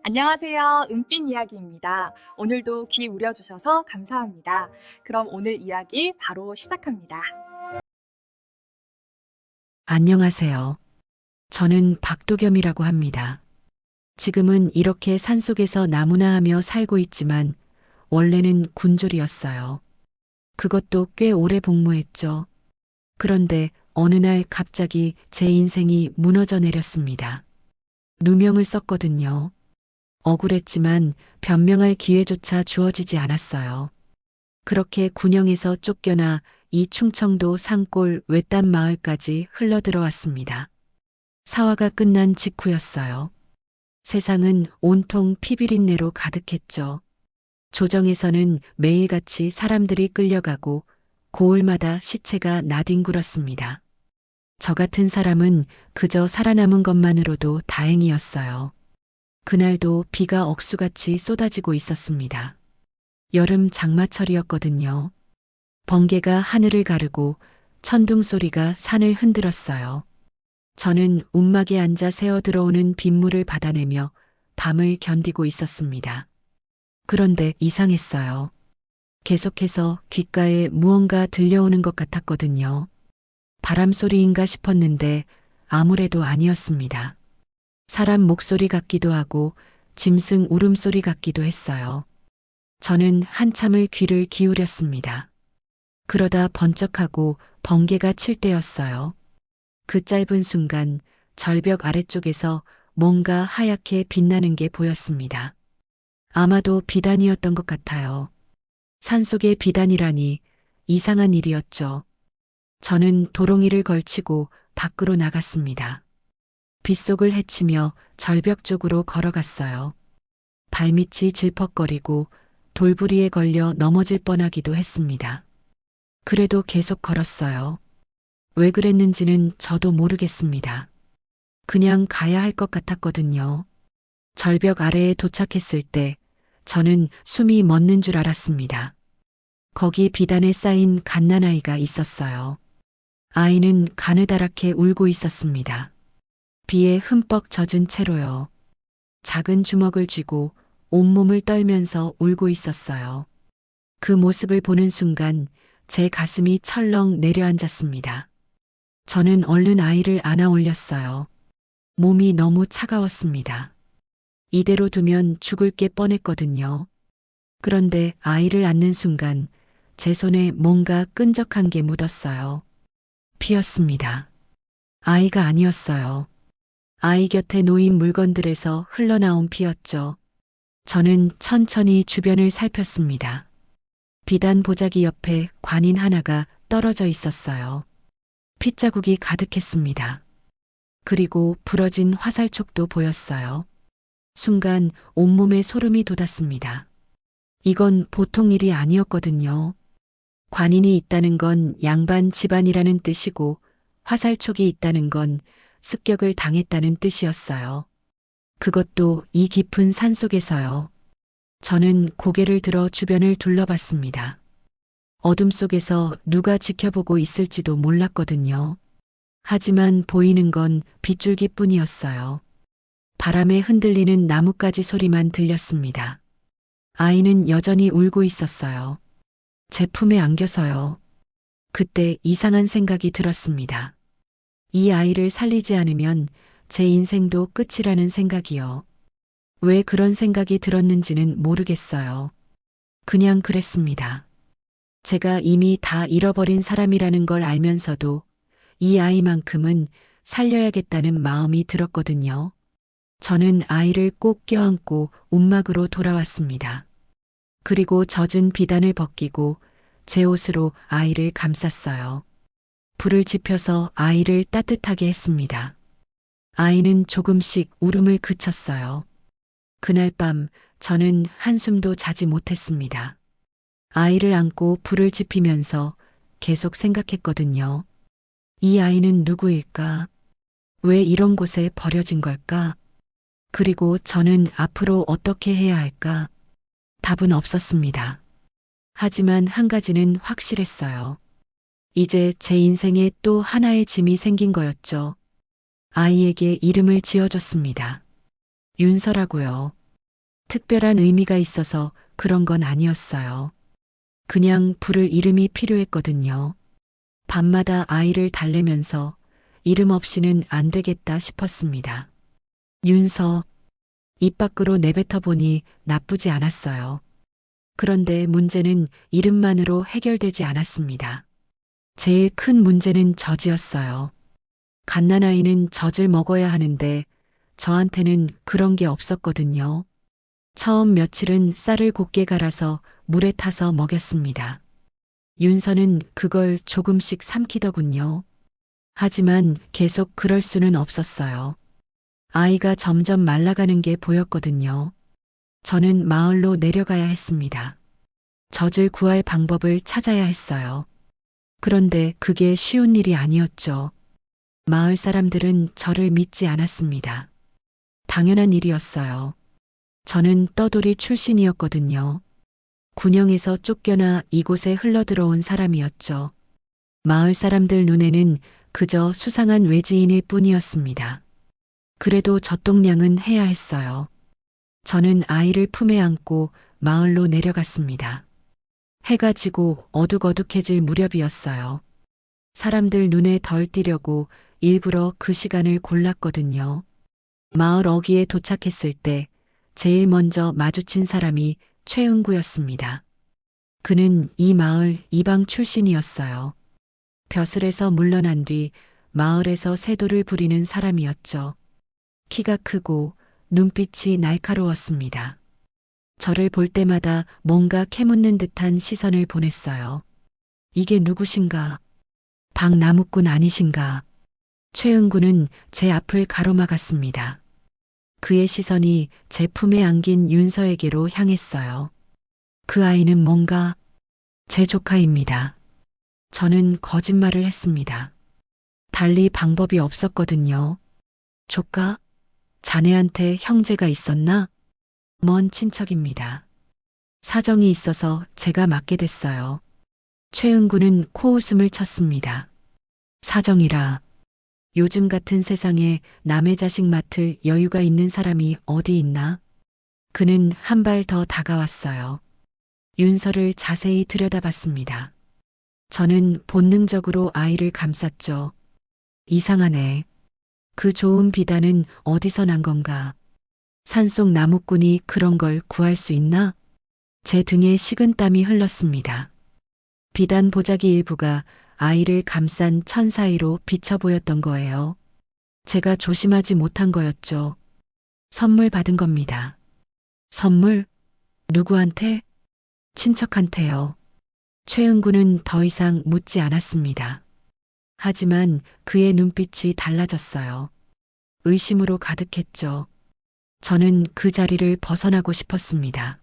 안녕하세요. 은빛 이야기입니다. 오늘도 귀 우려주셔서 감사합니다. 그럼 오늘 이야기 바로 시작합니다. 안녕하세요. 저는 박도겸이라고 합니다. 지금은 이렇게 산속에서 나무나 하며 살고 있지만 원래는 군졸이었어요. 그것도 꽤 오래 복무했죠. 그런데 어느 날 갑자기 제 인생이 무너져 내렸습니다. 누명을 썼거든요. 억울했지만 변명할 기회조차 주어지지 않았어요. 그렇게 군영에서 쫓겨나 이 충청도 산골 외딴 마을까지 흘러들어왔습니다. 사화가 끝난 직후였어요. 세상은 온통 피비린내로 가득했죠. 조정에서는 매일같이 사람들이 끌려가고 고을마다 시체가 나뒹굴었습니다. 저 같은 사람은 그저 살아남은 것만으로도 다행이었어요. 그날도 비가 억수같이 쏟아지고 있었습니다. 여름 장마철이었거든요. 번개가 하늘을 가르고 천둥 소리가 산을 흔들었어요. 저는 움막에 앉아 새어 들어오는 빗물을 받아내며 밤을 견디고 있었습니다. 그런데 이상했어요. 계속해서 귓가에 무언가 들려오는 것 같았거든요. 바람 소리인가 싶었는데 아무래도 아니었습니다. 사람 목소리 같기도 하고 짐승 울음소리 같기도 했어요. 저는 한참을 귀를 기울였습니다. 그러다 번쩍하고 번개가 칠 때였어요. 그 짧은 순간 절벽 아래쪽에서 뭔가 하얗게 빛나는 게 보였습니다. 아마도 비단이었던 것 같아요. 산속의 비단이라니 이상한 일이었죠. 저는 도롱이를 걸치고 밖으로 나갔습니다. 빗속을 헤치며 절벽 쪽으로 걸어갔어요. 발밑이 질퍽거리고 돌부리에 걸려 넘어질 뻔하기도 했습니다. 그래도 계속 걸었어요. 왜 그랬는지는 저도 모르겠습니다. 그냥 가야 할 것 같았거든요. 절벽 아래에 도착했을 때 저는 숨이 멎는 줄 알았습니다. 거기 비단에 쌓인 갓난아이가 있었어요. 아이는 가느다랗게 울고 있었습니다. 비에 흠뻑 젖은 채로요. 작은 주먹을 쥐고 온몸을 떨면서 울고 있었어요. 그 모습을 보는 순간 제 가슴이 철렁 내려앉았습니다. 저는 얼른 아이를 안아 올렸어요. 몸이 너무 차가웠습니다. 이대로 두면 죽을 게 뻔했거든요. 그런데 아이를 안는 순간 제 손에 뭔가 끈적한 게 묻었어요. 피였습니다. 아이가 아니었어요. 아이 곁에 놓인 물건들에서 흘러나온 피였죠. 저는 천천히 주변을 살폈습니다. 비단 보자기 옆에 관인 하나가 떨어져 있었어요. 핏자국이 가득했습니다. 그리고 부러진 화살촉도 보였어요. 순간 온몸에 소름이 돋았습니다. 이건 보통 일이 아니었거든요. 관인이 있다는 건 양반 집안이라는 뜻이고 화살촉이 있다는 건 습격을 당했다는 뜻이었어요. 그것도 이 깊은 산속에서요. 저는 고개를 들어 주변을 둘러봤습니다. 어둠 속에서 누가 지켜보고 있을지도 몰랐거든요. 하지만 보이는 건 빗줄기뿐이었어요. 바람에 흔들리는 나뭇가지 소리만 들렸습니다. 아이는 여전히 울고 있었어요. 제 품에 안겨서요. 그때 이상한 생각이 들었습니다. 이 아이를 살리지 않으면 제 인생도 끝이라는 생각이요. 왜 그런 생각이 들었는지는 모르겠어요. 그냥 그랬습니다. 제가 이미 다 잃어버린 사람이라는 걸 알면서도 이 아이만큼은 살려야겠다는 마음이 들었거든요. 저는 아이를 꼭 껴안고 움막으로 돌아왔습니다. 그리고 젖은 비단을 벗기고 제 옷으로 아이를 감쌌어요. 불을 지펴서 아이를 따뜻하게 했습니다. 아이는 조금씩 울음을 그쳤어요. 그날 밤 저는 한숨도 자지 못했습니다. 아이를 안고 불을 지피면서 계속 생각했거든요. 이 아이는 누구일까? 왜 이런 곳에 버려진 걸까? 그리고 저는 앞으로 어떻게 해야 할까? 답은 없었습니다. 하지만 한 가지는 확실했어요. 이제 제 인생에 또 하나의 짐이 생긴 거였죠. 아이에게 이름을 지어줬습니다. 윤서라고요. 특별한 의미가 있어서 그런 건 아니었어요. 그냥 부를 이름이 필요했거든요. 밤마다 아이를 달래면서 이름 없이는 안 되겠다 싶었습니다. 윤서, 입 밖으로 내뱉어 보니 나쁘지 않았어요. 그런데 문제는 이름만으로 해결되지 않았습니다. 제일 큰 문제는 젖이었어요. 갓난아이는 젖을 먹어야 하는데 저한테는 그런 게 없었거든요. 처음 며칠은 쌀을 곱게 갈아서 물에 타서 먹였습니다. 윤서는 그걸 조금씩 삼키더군요. 하지만 계속 그럴 수는 없었어요. 아이가 점점 말라가는 게 보였거든요. 저는 마을로 내려가야 했습니다. 젖을 구할 방법을 찾아야 했어요. 그런데 그게 쉬운 일이 아니었죠. 마을 사람들은 저를 믿지 않았습니다. 당연한 일이었어요. 저는 떠돌이 출신이었거든요. 군영에서 쫓겨나 이곳에 흘러들어온 사람이었죠. 마을 사람들 눈에는 그저 수상한 외지인일 뿐이었습니다. 그래도 젖동량은 해야 했어요. 저는 아이를 품에 안고 마을로 내려갔습니다. 해가 지고 어둑어둑해질 무렵이었어요. 사람들 눈에 덜 띄려고 일부러 그 시간을 골랐거든요. 마을 어귀에 도착했을 때 제일 먼저 마주친 사람이 최은구였습니다. 그는 이 마을 이방 출신이었어요. 벼슬에서 물러난 뒤 마을에서 세도를 부리는 사람이었죠. 키가 크고 눈빛이 날카로웠습니다. 저를 볼 때마다 뭔가 캐묻는 듯한 시선을 보냈어요. 이게 누구신가? 박나무꾼 아니신가? 최은구는 제 앞을 가로막았습니다. 그의 시선이 제 품에 안긴 윤서에게로 향했어요. 그 아이는 뭔가 제 조카입니다. 저는 거짓말을 했습니다. 달리 방법이 없었거든요. 조카? 자네한테 형제가 있었나? 먼 친척입니다. 사정이 있어서 제가 맡게 됐어요. 최은구는 코웃음을 쳤습니다. 사정이라. 요즘 같은 세상에 남의 자식 맡을 여유가 있는 사람이 어디 있나? 그는 한 발 더 다가왔어요. 윤서를 자세히 들여다봤습니다. 저는 본능적으로 아이를 감쌌죠. 이상하네. 그 좋은 비단은 어디서 난 건가? 산속 나무꾼이 그런 걸 구할 수 있나? 제 등에 식은땀이 흘렀습니다. 비단 보자기 일부가 아이를 감싼 천 사이로 비쳐 보였던 거예요. 제가 조심하지 못한 거였죠. 선물 받은 겁니다. 선물? 누구한테? 친척한테요. 최은구는 더 이상 묻지 않았습니다. 하지만 그의 눈빛이 달라졌어요. 의심으로 가득했죠. 저는 그 자리를 벗어나고 싶었습니다.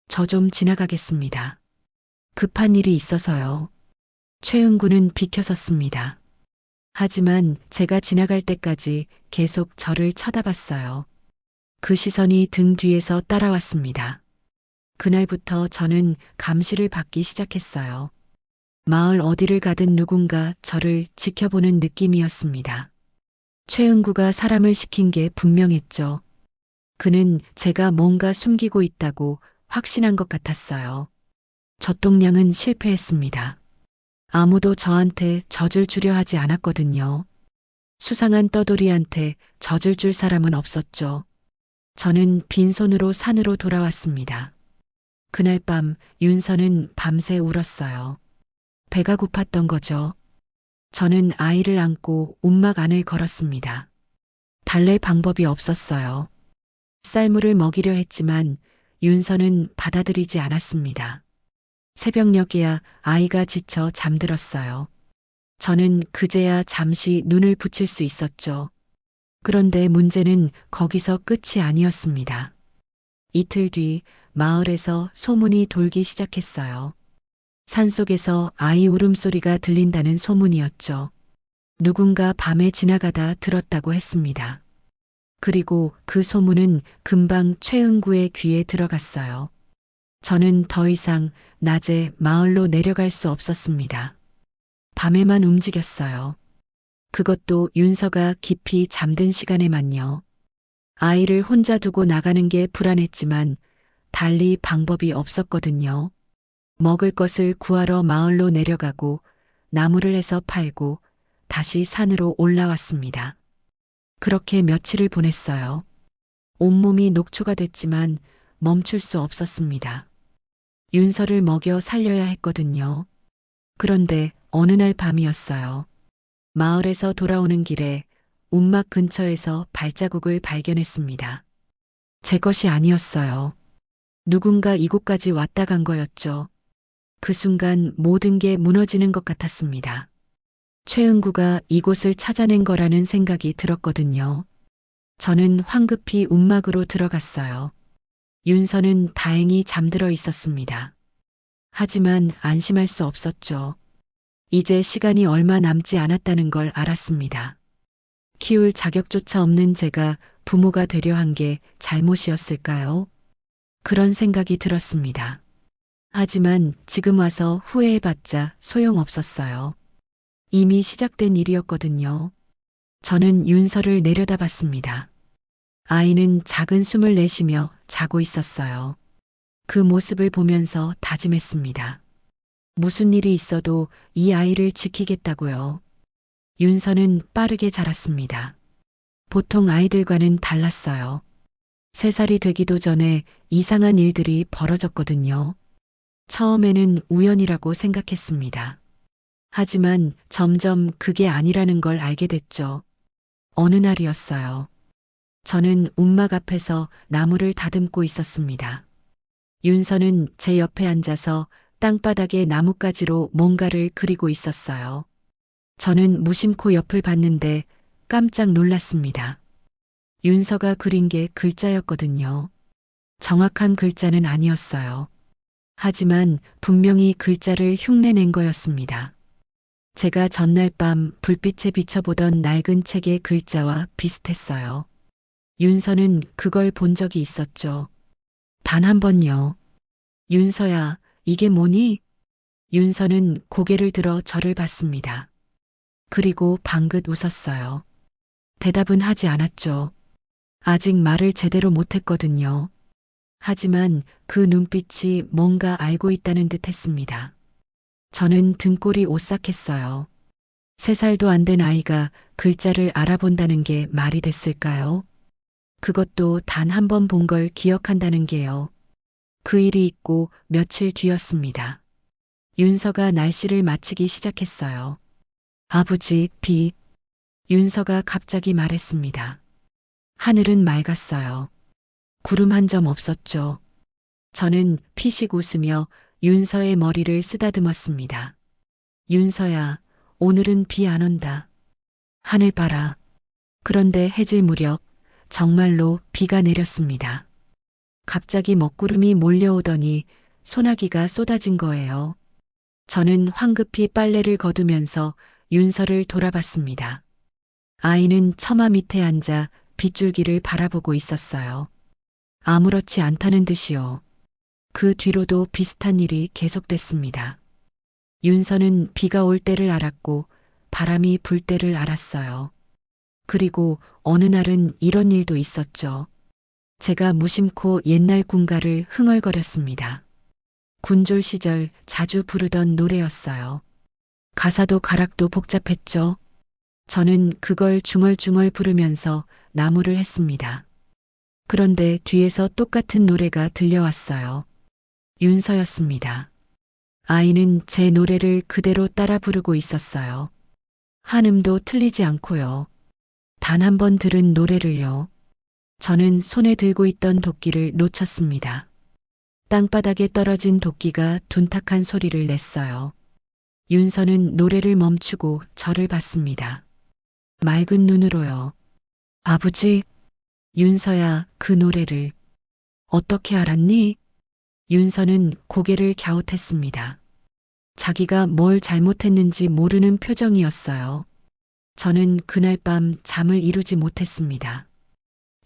저 좀 지나가겠습니다. 급한 일이 있어서요. 최은구는 비켜섰습니다. 하지만 제가 지나갈 때까지 계속 저를 쳐다봤어요. 그 시선이 등 뒤에서 따라왔습니다. 그날부터 저는 감시를 받기 시작했어요. 마을 어디를 가든 누군가 저를 지켜보는 느낌이었습니다. 최은구가 사람을 시킨 게 분명했죠. 그는 제가 뭔가 숨기고 있다고 확신한 것 같았어요. 젖동량은 실패했습니다. 아무도 저한테 젖을 주려 하지 않았거든요. 수상한 떠돌이한테 젖을 줄 사람은 없었죠. 저는 빈손으로 산으로 돌아왔습니다. 그날 밤 윤서는 밤새 울었어요. 배가 고팠던 거죠. 저는 아이를 안고 움막 안을 걸었습니다. 달랠 방법이 없었어요. 쌀물을 먹이려 했지만 윤서는 받아들이지 않았습니다. 새벽녘이야 아이가 지쳐 잠들었어요. 저는 그제야 잠시 눈을 붙일 수 있었죠. 그런데 문제는 거기서 끝이 아니었습니다. 이틀 뒤 마을에서 소문이 돌기 시작했어요. 산속에서 아이 울음소리가 들린다는 소문이었죠. 누군가 밤에 지나가다 들었다고 했습니다. 그리고 그 소문은 금방 최은구의 귀에 들어갔어요. 저는 더 이상 낮에 마을로 내려갈 수 없었습니다. 밤에만 움직였어요. 그것도 윤서가 깊이 잠든 시간에만요. 아이를 혼자 두고 나가는 게 불안했지만 달리 방법이 없었거든요. 먹을 것을 구하러 마을로 내려가고 나무를 해서 팔고 다시 산으로 올라왔습니다. 그렇게 며칠을 보냈어요. 온몸이 녹초가 됐지만 멈출 수 없었습니다. 윤서를 먹여 살려야 했거든요. 그런데 어느 날 밤이었어요. 마을에서 돌아오는 길에 움막 근처에서 발자국을 발견했습니다. 제 것이 아니었어요. 누군가 이곳까지 왔다 간 거였죠. 그 순간 모든 게 무너지는 것 같았습니다. 최은구가 이곳을 찾아낸 거라는 생각이 들었거든요. 저는 황급히 움막으로 들어갔어요. 윤서는 다행히 잠들어 있었습니다. 하지만 안심할 수 없었죠. 이제 시간이 얼마 남지 않았다는 걸 알았습니다. 키울 자격조차 없는 제가 부모가 되려 한 게 잘못이었을까요? 그런 생각이 들었습니다. 하지만 지금 와서 후회해봤자 소용없었어요. 이미 시작된 일이었거든요. 저는 윤서를 내려다봤습니다. 아이는 작은 숨을 내쉬며 자고 있었어요. 그 모습을 보면서 다짐했습니다. 무슨 일이 있어도 이 아이를 지키겠다고요. 윤서는 빠르게 자랐습니다. 보통 아이들과는 달랐어요. 3살이 되기도 전에 이상한 일들이 벌어졌거든요. 처음에는 우연이라고 생각했습니다. 하지만 점점 그게 아니라는 걸 알게 됐죠. 어느 날이었어요. 저는 움막 앞에서 나무를 다듬고 있었습니다. 윤서는 제 옆에 앉아서 땅바닥에 나뭇가지로 뭔가를 그리고 있었어요. 저는 무심코 옆을 봤는데 깜짝 놀랐습니다. 윤서가 그린 게 글자였거든요. 정확한 글자는 아니었어요. 하지만 분명히 글자를 흉내낸 거였습니다. 제가 전날 밤 불빛에 비춰보던 낡은 책의 글자와 비슷했어요. 윤서는 그걸 본 적이 있었죠. 단 한 번요. 윤서야, 이게 뭐니? 윤서는 고개를 들어 저를 봤습니다. 그리고 방긋 웃었어요. 대답은 하지 않았죠. 아직 말을 제대로 못했거든요. 하지만 그 눈빛이 뭔가 알고 있다는 듯 했습니다. 저는 등골이 오싹했어요. 3살도 안 된 아이가 글자를 알아본다는 게 말이 됐을까요? 그것도 단 한 번 본 걸 기억한다는 게요. 그 일이 있고 며칠 뒤였습니다. 윤서가 날씨를 맞히기 시작했어요. 아버지, 비. 윤서가 갑자기 말했습니다. 하늘은 맑았어요. 구름 한 점 없었죠. 저는 피식 웃으며 윤서의 머리를 쓰다듬었습니다. 윤서야, 오늘은 비 안 온다. 하늘 봐라. 그런데 해질 무렵 정말로 비가 내렸습니다. 갑자기 먹구름이 몰려오더니 소나기가 쏟아진 거예요. 저는 황급히 빨래를 거두면서 윤서를 돌아봤습니다. 아이는 처마 밑에 앉아 빗줄기를 바라보고 있었어요. 아무렇지 않다는 듯이요. 그 뒤로도 비슷한 일이 계속됐습니다. 윤서는 비가 올 때를 알았고 바람이 불 때를 알았어요. 그리고 어느 날은 이런 일도 있었죠. 제가 무심코 옛날 군가를 흥얼거렸습니다. 군졸 시절 자주 부르던 노래였어요. 가사도 가락도 복잡했죠. 저는 그걸 중얼중얼 부르면서 나무를 했습니다. 그런데 뒤에서 똑같은 노래가 들려왔어요. 윤서였습니다. 아이는 제 노래를 그대로 따라 부르고 있었어요. 한음도 틀리지 않고요. 단 한 번 들은 노래를요. 저는 손에 들고 있던 도끼를 놓쳤습니다. 땅바닥에 떨어진 도끼가 둔탁한 소리를 냈어요. 윤서는 노래를 멈추고 저를 봤습니다. 맑은 눈으로요. 아버지, 윤서야, 그 노래를 어떻게 알았니? 윤서는 고개를 갸웃했습니다. 자기가 뭘 잘못했는지 모르는 표정이었어요. 저는 그날 밤 잠을 이루지 못했습니다.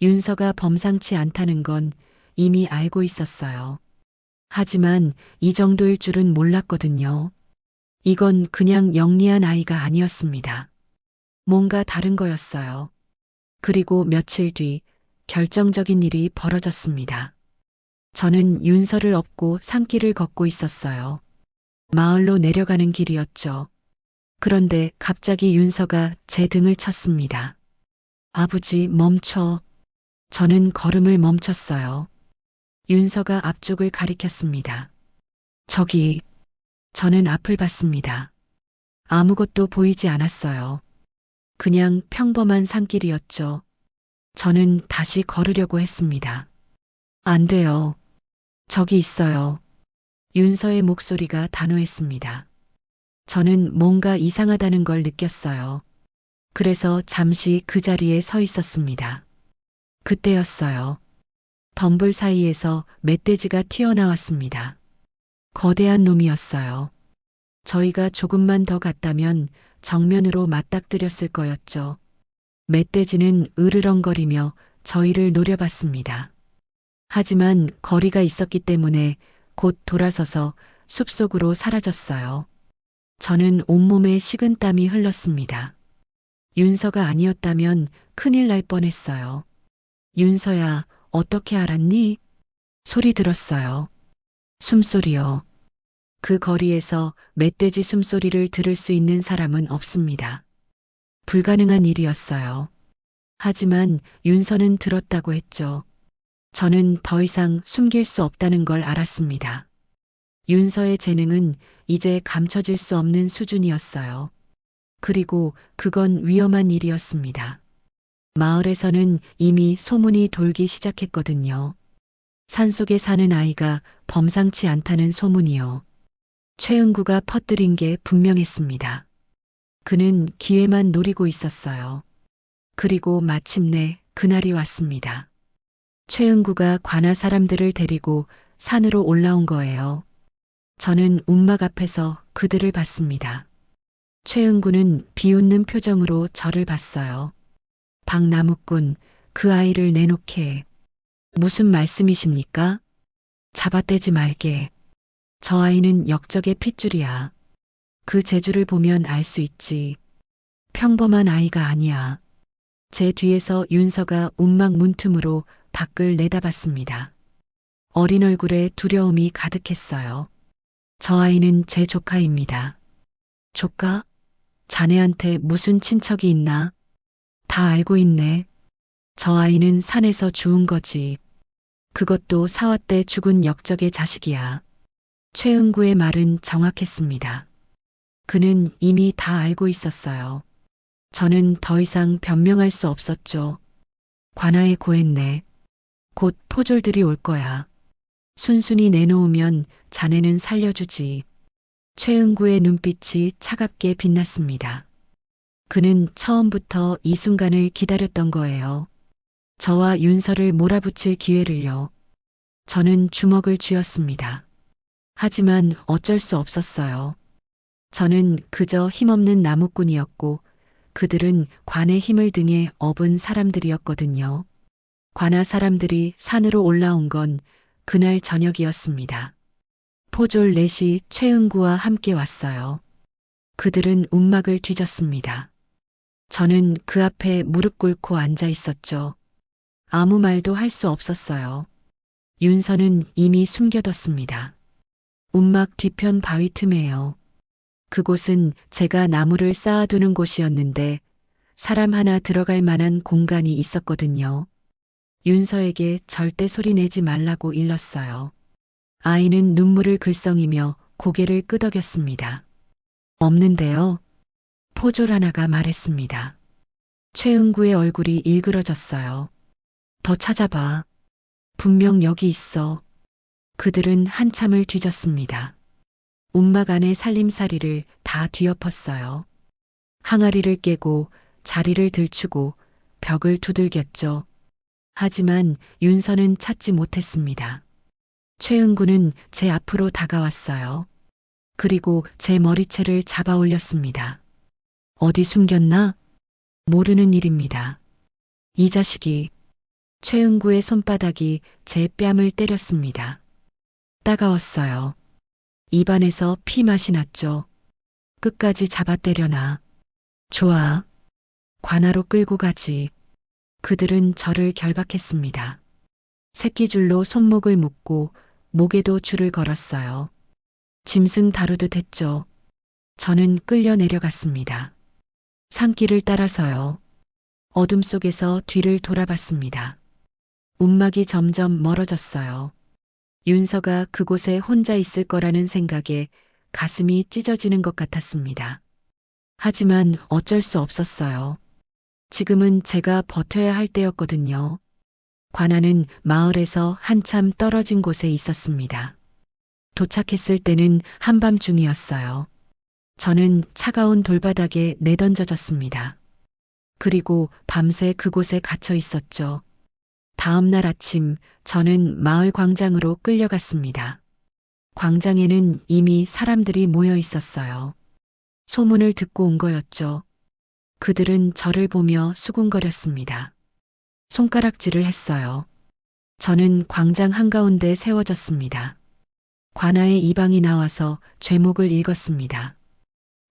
윤서가 범상치 않다는 건 이미 알고 있었어요. 하지만 이 정도일 줄은 몰랐거든요. 이건 그냥 영리한 아이가 아니었습니다. 뭔가 다른 거였어요. 그리고 며칠 뒤 결정적인 일이 벌어졌습니다. 저는 윤서를 업고 산길을 걷고 있었어요. 마을로 내려가는 길이었죠. 그런데 갑자기 윤서가 제 등을 쳤습니다. 아버지, 멈춰. 저는 걸음을 멈췄어요. 윤서가 앞쪽을 가리켰습니다. 저기, 저는 앞을 봤습니다. 아무것도 보이지 않았어요. 그냥 평범한 산길이었죠. 저는 다시 걸으려고 했습니다. 안 돼요. 저기 있어요. 윤서의 목소리가 단호했습니다. 저는 뭔가 이상하다는 걸 느꼈어요. 그래서 잠시 그 자리에 서 있었습니다. 그때였어요. 덤불 사이에서 멧돼지가 튀어나왔습니다. 거대한 놈이었어요. 저희가 조금만 더 갔다면 정면으로 맞닥뜨렸을 거였죠. 멧돼지는 으르렁거리며 저희를 노려봤습니다. 하지만 거리가 있었기 때문에 곧 돌아서서 숲속으로 사라졌어요. 저는 온몸에 식은땀이 흘렀습니다. 윤서가 아니었다면 큰일 날 뻔했어요. 윤서야, 어떻게 알았니? 소리 들었어요. 숨소리요. 그 거리에서 멧돼지 숨소리를 들을 수 있는 사람은 없습니다. 불가능한 일이었어요. 하지만 윤서는 들었다고 했죠. 저는 더 이상 숨길 수 없다는 걸 알았습니다. 윤서의 재능은 이제 감춰질 수 없는 수준이었어요. 그리고 그건 위험한 일이었습니다. 마을에서는 이미 소문이 돌기 시작했거든요. 산속에 사는 아이가 범상치 않다는 소문이요. 최은구가 퍼뜨린 게 분명했습니다. 그는 기회만 노리고 있었어요. 그리고 마침내 그날이 왔습니다. 최은구가 관아 사람들을 데리고 산으로 올라온 거예요. 저는 움막 앞에서 그들을 봤습니다. 최은구는 비웃는 표정으로 저를 봤어요. 박나무꾼, 그 아이를 내놓게. 무슨 말씀이십니까? 잡아떼지 말게. 저 아이는 역적의 핏줄이야. 그 재주를 보면 알 수 있지. 평범한 아이가 아니야. 제 뒤에서 윤서가 움막 문틈으로 밖을 내다봤습니다. 어린 얼굴에 두려움이 가득했어요. 저 아이는 제 조카입니다. 조카? 자네한테 무슨 친척이 있나? 다 알고 있네. 저 아이는 산에서 주운 거지. 그것도 사화 때 죽은 역적의 자식이야. 최은구의 말은 정확했습니다. 그는 이미 다 알고 있었어요. 저는 더 이상 변명할 수 없었죠. 관아에 고했네. 곧 포졸들이 올 거야. 순순히 내놓으면 자네는 살려주지. 최은구의 눈빛이 차갑게 빛났습니다. 그는 처음부터 이 순간을 기다렸던 거예요. 저와 윤서를 몰아붙일 기회를요. 저는 주먹을 쥐었습니다. 하지만 어쩔 수 없었어요. 저는 그저 힘없는 나무꾼이었고 그들은 관의 힘을 등에 업은 사람들이었거든요. 관아 사람들이 산으로 올라온 건 그날 저녁이었습니다. 포졸 넷이 최은구와 함께 왔어요. 그들은 움막을 뒤졌습니다. 저는 그 앞에 무릎 꿇고 앉아 있었죠. 아무 말도 할 수 없었어요. 윤서는 이미 숨겨뒀습니다. 움막 뒤편 바위 틈에요. 그곳은 제가 나무를 쌓아두는 곳이었는데 사람 하나 들어갈 만한 공간이 있었거든요. 윤서에게 절대 소리 내지 말라고 일렀어요. 아이는 눈물을 글썽이며 고개를 끄덕였습니다. 없는데요. 포졸 하나가 말했습니다. 최은구의 얼굴이 일그러졌어요. 더 찾아봐. 분명 여기 있어. 그들은 한참을 뒤졌습니다. 움막 안의 살림살이를 다 뒤엎었어요. 항아리를 깨고 자리를 들추고 벽을 두들겼죠. 하지만 윤서는 찾지 못했습니다. 최은구는 제 앞으로 다가왔어요. 그리고 제 머리채를 잡아 올렸습니다. 어디 숨겼나? 모르는 일입니다. 이 자식이. 최은구의 손바닥이 제 뺨을 때렸습니다. 따가웠어요. 입안에서 피 맛이 났죠. 끝까지 잡아 때려놔. 좋아. 관아로 끌고 가지. 그들은 저를 결박했습니다. 새끼줄로 손목을 묶고 목에도 줄을 걸었어요. 짐승 다루듯 했죠. 저는 끌려 내려갔습니다. 산길을 따라서요. 어둠 속에서 뒤를 돌아봤습니다. 움막이 점점 멀어졌어요. 윤서가 그곳에 혼자 있을 거라는 생각에 가슴이 찢어지는 것 같았습니다. 하지만 어쩔 수 없었어요. 지금은 제가 버텨야 할 때였거든요. 관아는 마을에서 한참 떨어진 곳에 있었습니다. 도착했을 때는 한밤중이었어요. 저는 차가운 돌바닥에 내던져졌습니다. 그리고 밤새 그곳에 갇혀 있었죠. 다음 날 아침 저는 마을 광장으로 끌려갔습니다. 광장에는 이미 사람들이 모여 있었어요. 소문을 듣고 온 거였죠. 그들은 저를 보며 수군거렸습니다. 손가락질을 했어요. 저는 광장 한가운데 세워졌습니다. 관아의 이방이 나와서 죄목을 읽었습니다.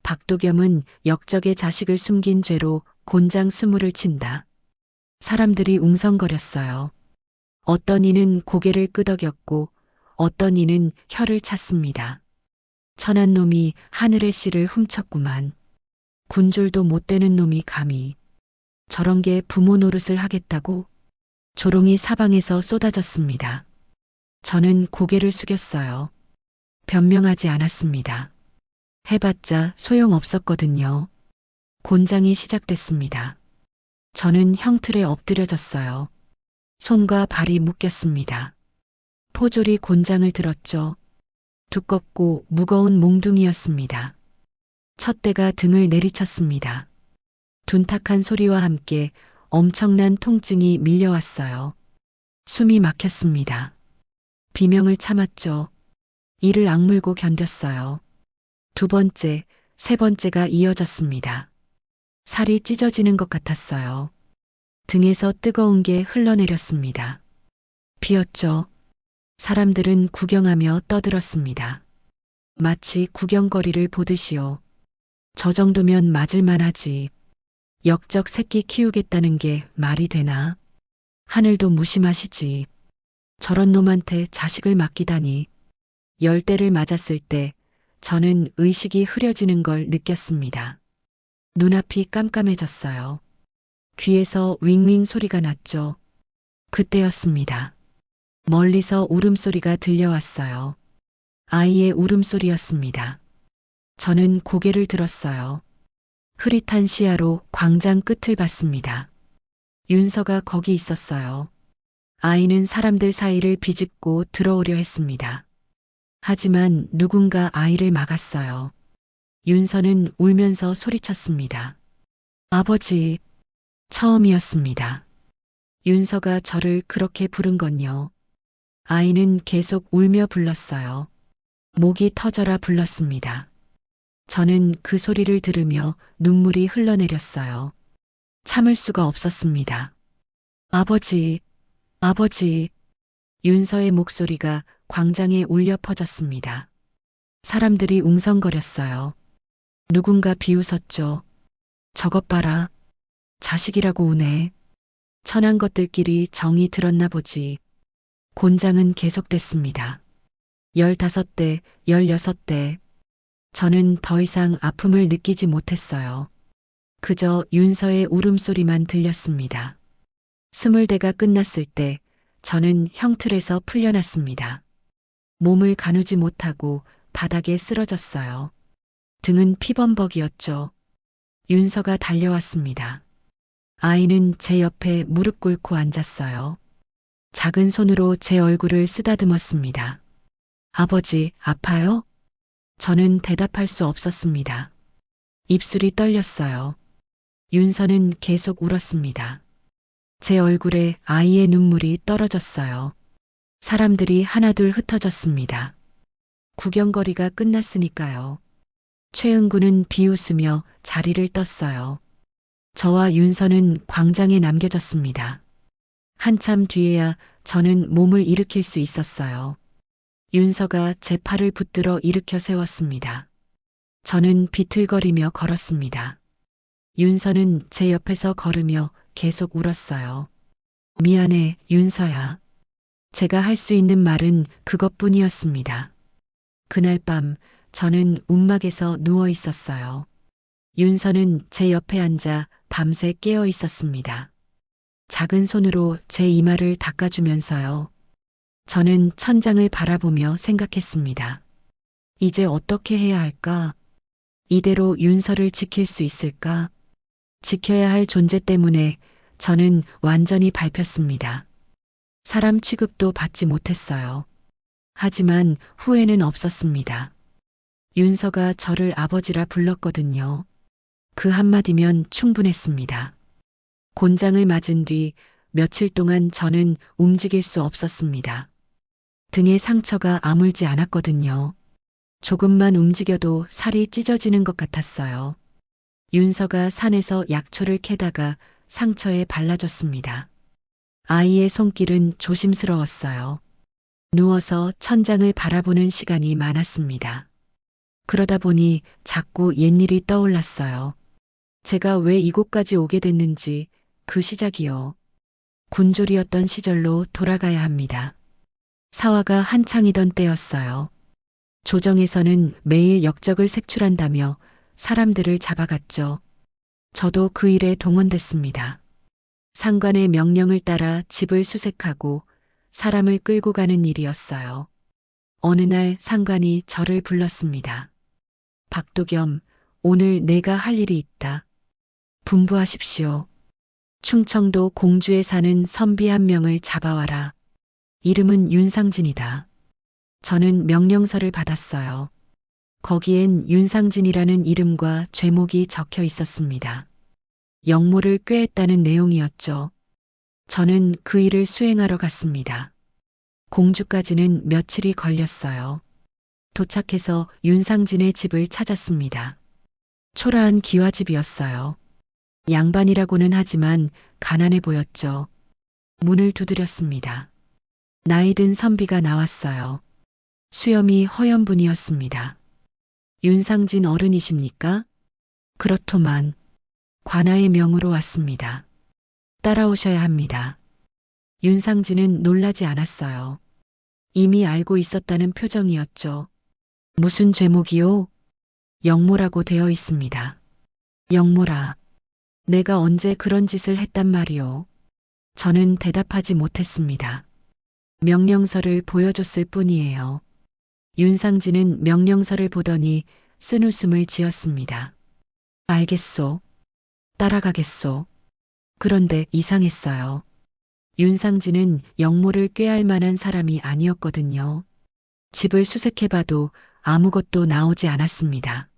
박도겸은 역적의 자식을 숨긴 죄로 곤장 20을 친다. 사람들이 웅성거렸어요. 어떤 이는 고개를 끄덕였고 어떤 이는 혀를 찼습니다. 천한 놈이 하늘의 씨를 훔쳤구만. 군졸도 못 되는 놈이 감히 저런 게 부모 노릇을 하겠다고. 조롱이 사방에서 쏟아졌습니다. 저는 고개를 숙였어요. 변명하지 않았습니다. 해봤자 소용없었거든요. 곤장이 시작됐습니다. 저는 형틀에 엎드려졌어요. 손과 발이 묶였습니다. 포졸이 곤장을 들었죠. 두껍고 무거운 몽둥이였습니다. 첫 대가 등을 내리쳤습니다. 둔탁한 소리와 함께 엄청난 통증이 밀려왔어요. 숨이 막혔습니다. 비명을 참았죠. 이를 악물고 견뎠어요. 두 번째, 세 번째가 이어졌습니다. 살이 찢어지는 것 같았어요. 등에서 뜨거운 게 흘러내렸습니다. 비었죠. 사람들은 구경하며 떠들었습니다. 마치 구경거리를 보듯이요. 저 정도면 맞을만 하지. 역적 새끼 키우겠다는 게 말이 되나? 하늘도 무심하시지. 저런 놈한테 자식을 맡기다니. 10대를 맞았을 때 저는 의식이 흐려지는 걸 느꼈습니다. 눈앞이 깜깜해졌어요. 귀에서 윙윙 소리가 났죠. 그때였습니다. 멀리서 울음소리가 들려왔어요. 아이의 울음소리였습니다. 저는 고개를 들었어요. 흐릿한 시야로 광장 끝을 봤습니다. 윤서가 거기 있었어요. 아이는 사람들 사이를 비집고 들어오려 했습니다. 하지만 누군가 아이를 막았어요. 윤서는 울면서 소리쳤습니다. 아버지. 처음이었습니다. 윤서가 저를 그렇게 부른 건요. 아이는 계속 울며 불렀어요. 목이 터져라 불렀습니다. 저는 그 소리를 들으며 눈물이 흘러내렸어요. 참을 수가 없었습니다. 아버지, 아버지. 윤서의 목소리가 광장에 울려 퍼졌습니다. 사람들이 웅성거렸어요. 누군가 비웃었죠. 저것 봐라. 자식이라고 우네. 천한 것들끼리 정이 들었나 보지. 곤장은 계속됐습니다. 15대, 16대. 저는 더 이상 아픔을 느끼지 못했어요. 그저 윤서의 울음소리만 들렸습니다. 20대가 끝났을 때 저는 형틀에서 풀려났습니다. 몸을 가누지 못하고 바닥에 쓰러졌어요. 등은 피범벅이었죠. 윤서가 달려왔습니다. 아이는 제 옆에 무릎 꿇고 앉았어요. 작은 손으로 제 얼굴을 쓰다듬었습니다. 아버지, 아파요? 저는 대답할 수 없었습니다. 입술이 떨렸어요. 윤서는 계속 울었습니다. 제 얼굴에 아이의 눈물이 떨어졌어요. 사람들이 하나둘 흩어졌습니다. 구경거리가 끝났으니까요. 최은구는 비웃으며 자리를 떴어요. 저와 윤서는 광장에 남겨졌습니다. 한참 뒤에야 저는 몸을 일으킬 수 있었어요. 윤서가 제 팔을 붙들어 일으켜 세웠습니다. 저는 비틀거리며 걸었습니다. 윤서는 제 옆에서 걸으며 계속 울었어요. 미안해, 윤서야. 제가 할 수 있는 말은 그것뿐이었습니다. 그날 밤 저는 움막에서 누워 있었어요. 윤서는 제 옆에 앉아 밤새 깨어 있었습니다. 작은 손으로 제 이마를 닦아주면서요. 저는 천장을 바라보며 생각했습니다. 이제 어떻게 해야 할까? 이대로 윤서를 지킬 수 있을까? 지켜야 할 존재 때문에 저는 완전히 밟혔습니다. 사람 취급도 받지 못했어요. 하지만 후회는 없었습니다. 윤서가 저를 아버지라 불렀거든요. 그 한마디면 충분했습니다. 곤장을 맞은 뒤 며칠 동안 저는 움직일 수 없었습니다. 등에 상처가 아물지 않았거든요. 조금만 움직여도 살이 찢어지는 것 같았어요. 윤서가 산에서 약초를 캐다가 상처에 발라줬습니다. 아이의 손길은 조심스러웠어요. 누워서 천장을 바라보는 시간이 많았습니다. 그러다 보니 자꾸 옛일이 떠올랐어요. 제가 왜 이곳까지 오게 됐는지 그 시작이요. 군졸이었던 시절로 돌아가야 합니다. 사화가 한창이던 때였어요. 조정에서는 매일 역적을 색출한다며 사람들을 잡아갔죠. 저도 그 일에 동원됐습니다. 상관의 명령을 따라 집을 수색하고 사람을 끌고 가는 일이었어요. 어느 날 상관이 저를 불렀습니다. 박도겸, 오늘 내가 할 일이 있다. 분부하십시오. 충청도 공주에 사는 선비 한 명을 잡아와라. 이름은 윤상진이다. 저는 명령서를 받았어요. 거기엔 윤상진이라는 이름과 죄목이 적혀 있었습니다. 역모를 꾀했다는 내용이었죠. 저는 그 일을 수행하러 갔습니다. 공주까지는 며칠이 걸렸어요. 도착해서 윤상진의 집을 찾았습니다. 초라한 기와집이었어요. 양반이라고는 하지만 가난해 보였죠. 문을 두드렸습니다. 나이든 선비가 나왔어요. 수염이 허연 분이었습니다. 윤상진 어른이십니까? 그렇더만. 관아의 명으로 왔습니다. 따라오셔야 합니다. 윤상진은 놀라지 않았어요. 이미 알고 있었다는 표정이었죠. 무슨 죄목이요? 역모라고 되어 있습니다. 역모라. 내가 언제 그런 짓을 했단 말이오. 저는 대답하지 못했습니다. 명령서를 보여줬을 뿐이에요. 윤상진은 명령서를 보더니 쓴웃음을 지었습니다. 알겠소. 따라가겠소. 그런데 이상했어요. 윤상진은 역모를 꾀할 만한 사람이 아니었거든요. 집을 수색해봐도 아무것도 나오지 않았습니다.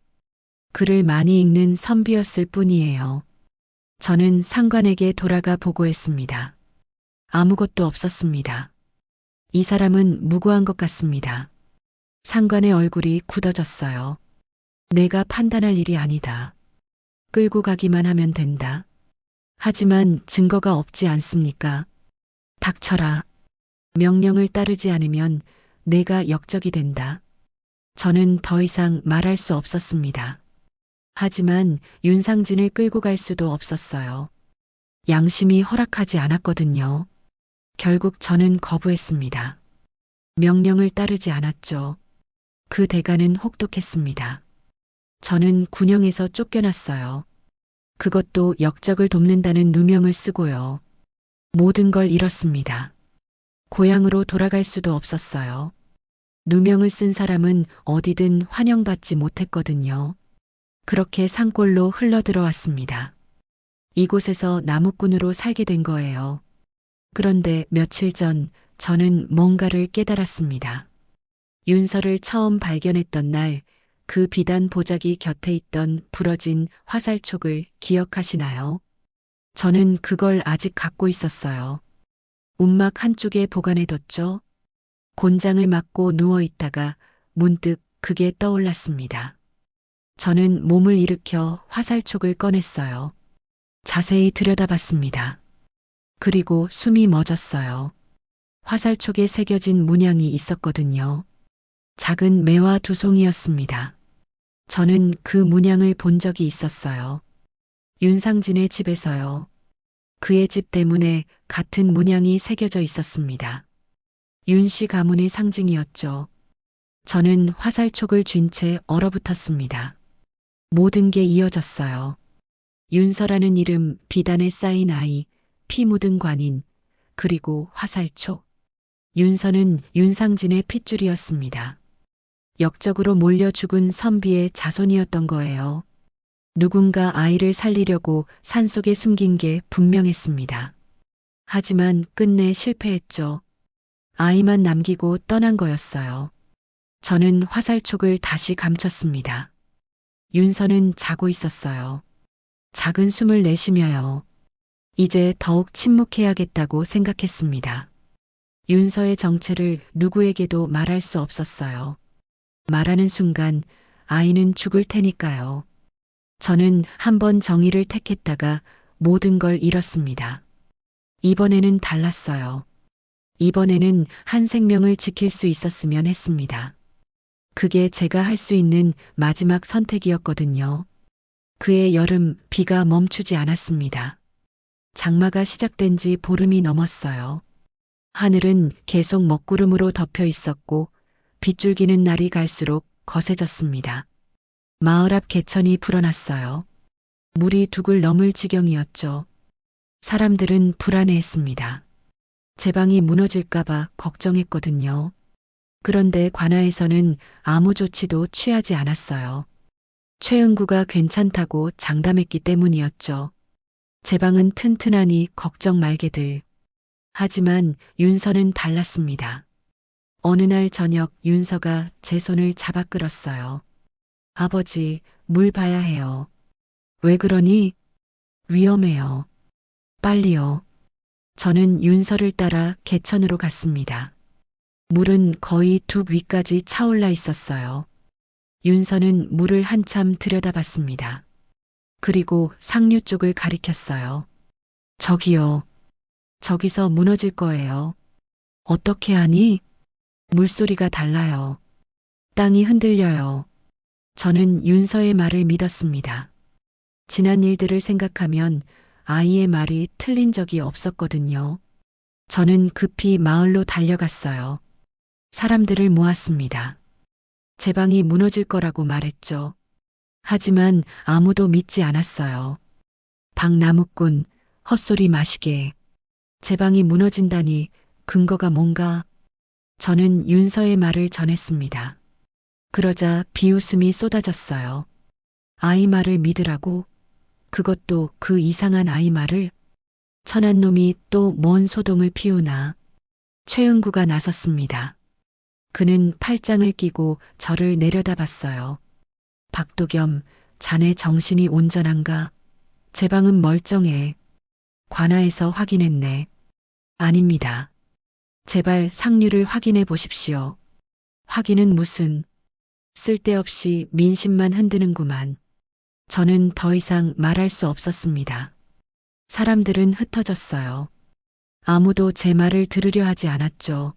글을 많이 읽는 선비였을 뿐이에요. 저는 상관에게 돌아가 보고했습니다. 아무것도 없었습니다. 이 사람은 무고한 것 같습니다. 상관의 얼굴이 굳어졌어요. 내가 판단할 일이 아니다. 끌고 가기만 하면 된다. 하지만 증거가 없지 않습니까? 닥쳐라. 명령을 따르지 않으면 내가 역적이 된다. 저는 더 이상 말할 수 없었습니다. 하지만 윤상진을 끌고 갈 수도 없었어요. 양심이 허락하지 않았거든요. 결국 저는 거부했습니다. 명령을 따르지 않았죠. 그 대가는 혹독했습니다. 저는 군영에서 쫓겨났어요. 그것도 역적을 돕는다는 누명을 쓰고요. 모든 걸 잃었습니다. 고향으로 돌아갈 수도 없었어요. 누명을 쓴 사람은 어디든 환영받지 못했거든요. 그렇게 산골로 흘러들어왔습니다. 이곳에서 나무꾼으로 살게 된 거예요. 그런데 며칠 전 저는 뭔가를 깨달았습니다. 윤서를 처음 발견했던 날 그 비단 보자기 곁에 있던 부러진 화살촉을 기억하시나요? 저는 그걸 아직 갖고 있었어요. 움막 한쪽에 보관해뒀죠. 곤장을 맞고 누워 있다가 문득 그게 떠올랐습니다. 저는 몸을 일으켜 화살촉을 꺼냈어요. 자세히 들여다봤습니다. 그리고 숨이 멎었어요. 화살촉에 새겨진 문양이 있었거든요. 작은 매화 2송이였습니다. 저는 그 문양을 본 적이 있었어요. 윤상진의 집에서요. 그의 집 대문에 같은 문양이 새겨져 있었습니다. 윤 씨 가문의 상징이었죠. 저는 화살촉을 쥔 채 얼어붙었습니다. 모든 게 이어졌어요. 윤서라는 이름, 비단에 쌓인 아이, 피 묻은 관인, 그리고 화살촉. 윤서는 윤상진의 핏줄이었습니다. 역적으로 몰려 죽은 선비의 자손이었던 거예요. 누군가 아이를 살리려고 산속에 숨긴 게 분명했습니다. 하지만 끝내 실패했죠. 아이만 남기고 떠난 거였어요. 저는 화살촉을 다시 감췄습니다. 윤서는 자고 있었어요. 작은 숨을 내쉬며요. 이제 더욱 침묵해야겠다고 생각했습니다. 윤서의 정체를 누구에게도 말할 수 없었어요. 말하는 순간 아이는 죽을 테니까요. 저는 한 번 정의를 택했다가 모든 걸 잃었습니다. 이번에는 달랐어요. 이번에는 한 생명을 지킬 수 있었으면 했습니다. 그게 제가 할 수 있는 마지막 선택이었거든요. 그해 여름 비가 멈추지 않았습니다. 장마가 시작된 지 보름이 넘었어요. 하늘은 계속 먹구름으로 덮여 있었고 빗줄기는 날이 갈수록 거세졌습니다. 마을 앞 개천이 불어났어요. 물이 둑을 넘을 지경이었죠. 사람들은 불안해했습니다. 제 방이 무너질까봐 걱정했거든요. 그런데 관아에서는 아무 조치도 취하지 않았어요. 최은구가 괜찮다고 장담했기 때문이었죠. 제 방은 튼튼하니 걱정 말게들. 하지만 윤서는 달랐습니다. 어느 날 저녁 윤서가 제 손을 잡아 끌었어요. 아버지, 물 봐야 해요. 왜 그러니? 위험해요. 빨리요. 저는 윤서를 따라 개천으로 갔습니다. 물은 거의 둑 위까지 차올라 있었어요. 윤서는 물을 한참 들여다봤습니다. 그리고 상류 쪽을 가리켰어요. 저기요. 저기서 무너질 거예요. 어떻게 하니? 물소리가 달라요. 땅이 흔들려요. 저는 윤서의 말을 믿었습니다. 지난 일들을 생각하면 아이의 말이 틀린 적이 없었거든요. 저는 급히 마을로 달려갔어요. 사람들을 모았습니다. 제 방이 무너질 거라고 말했죠. 하지만 아무도 믿지 않았어요. 박나무꾼, 헛소리 마시게. 제 방이 무너진다니 근거가 뭔가? 저는 윤서의 말을 전했습니다. 그러자 비웃음이 쏟아졌어요. 아이 말을 믿으라고? 그것도 그 이상한 아이 말을? 천한 놈이 또 뭔 소동을 피우나? 최은구가 나섰습니다. 그는 팔짱을 끼고 저를 내려다봤어요. 박도겸, 자네 정신이 온전한가? 제 방은 멀쩡해. 관아에서 확인했네. 아닙니다. 제발 상류를 확인해 보십시오. 확인은 무슨? 쓸데없이 민심만 흔드는구만. 저는 더 이상 말할 수 없었습니다. 사람들은 흩어졌어요. 아무도 제 말을 들으려 하지 않았죠.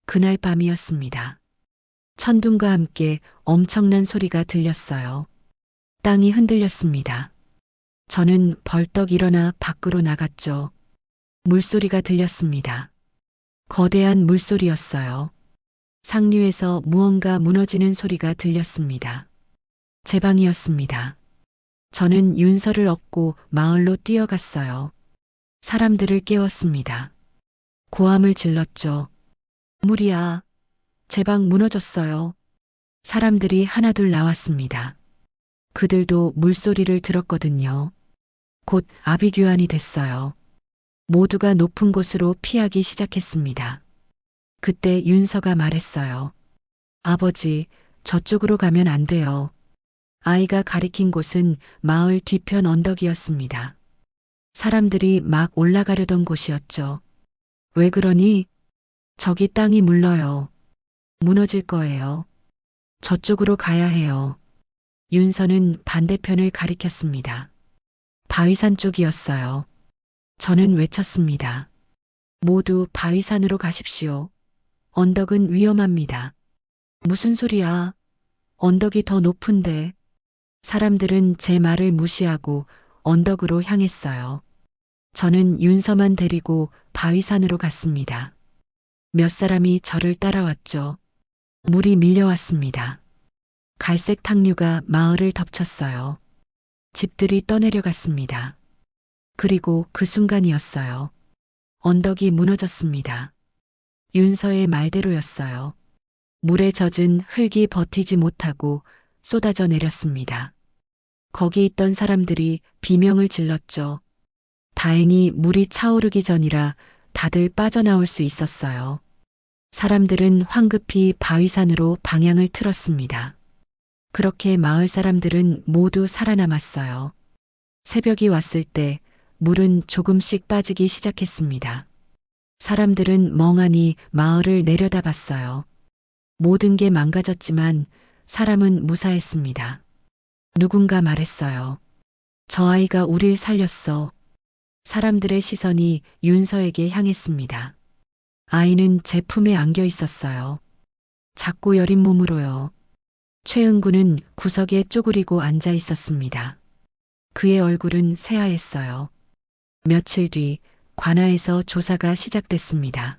그날 밤이었습니다. 천둥과 함께 엄청난 소리가 들렸어요. 땅이 흔들렸습니다. 저는 벌떡 일어나 밖으로 나갔죠. 물소리가 들렸습니다. 거대한 물소리였어요. 상류에서 무언가 무너지는 소리가 들렸습니다. 제 방이었습니다. 저는 윤서를 업고 마을로 뛰어갔어요. 사람들을 깨웠습니다. 고함을 질렀죠. 물이야. 제 방 무너졌어요. 사람들이 하나둘 나왔습니다. 그들도 물소리를 들었거든요. 곧 아비규환이 됐어요. 모두가 높은 곳으로 피하기 시작했습니다. 그때 윤서가 말했어요. 아버지, 저쪽으로 가면 안 돼요. 아이가 가리킨 곳은 마을 뒤편 언덕이었습니다. 사람들이 막 올라가려던 곳이었죠. 왜 그러니? 저기 땅이 물러요. 무너질 거예요. 저쪽으로 가야 해요. 윤서는 반대편을 가리켰습니다. 바위산 쪽이었어요. 저는 외쳤습니다. 모두 바위산으로 가십시오. 언덕은 위험합니다. 무슨 소리야? 언덕이 더 높은데. 사람들은 제 말을 무시하고 언덕으로 향했어요. 저는 윤서만 데리고 바위산으로 갔습니다. 몇 사람이 저를 따라왔죠. 물이 밀려왔습니다. 갈색 탕류가 마을을 덮쳤어요. 집들이 떠내려갔습니다. 그리고 그 순간이었어요. 언덕이 무너졌습니다. 윤서의 말대로였어요. 물에 젖은 흙이 버티지 못하고 쏟아져 내렸습니다. 거기 있던 사람들이 비명을 질렀죠. 다행히 물이 차오르기 전이라 다들 빠져나올 수 있었어요. 사람들은 황급히 바위산으로 방향을 틀었습니다. 그렇게 마을 사람들은 모두 살아남았어요. 새벽이 왔을 때 물은 조금씩 빠지기 시작했습니다. 사람들은 멍하니 마을을 내려다봤어요. 모든 게 망가졌지만 사람은 무사했습니다. 누군가 말했어요. 저 아이가 우릴 살렸어. 사람들의 시선이 윤서에게 향했습니다. 아이는 제 품에 안겨 있었어요. 작고 여린 몸으로요. 최은구는 구석에 쪼그리고 앉아 있었습니다. 그의 얼굴은 새하였어요. 며칠 뒤 관아에서 조사가 시작됐습니다.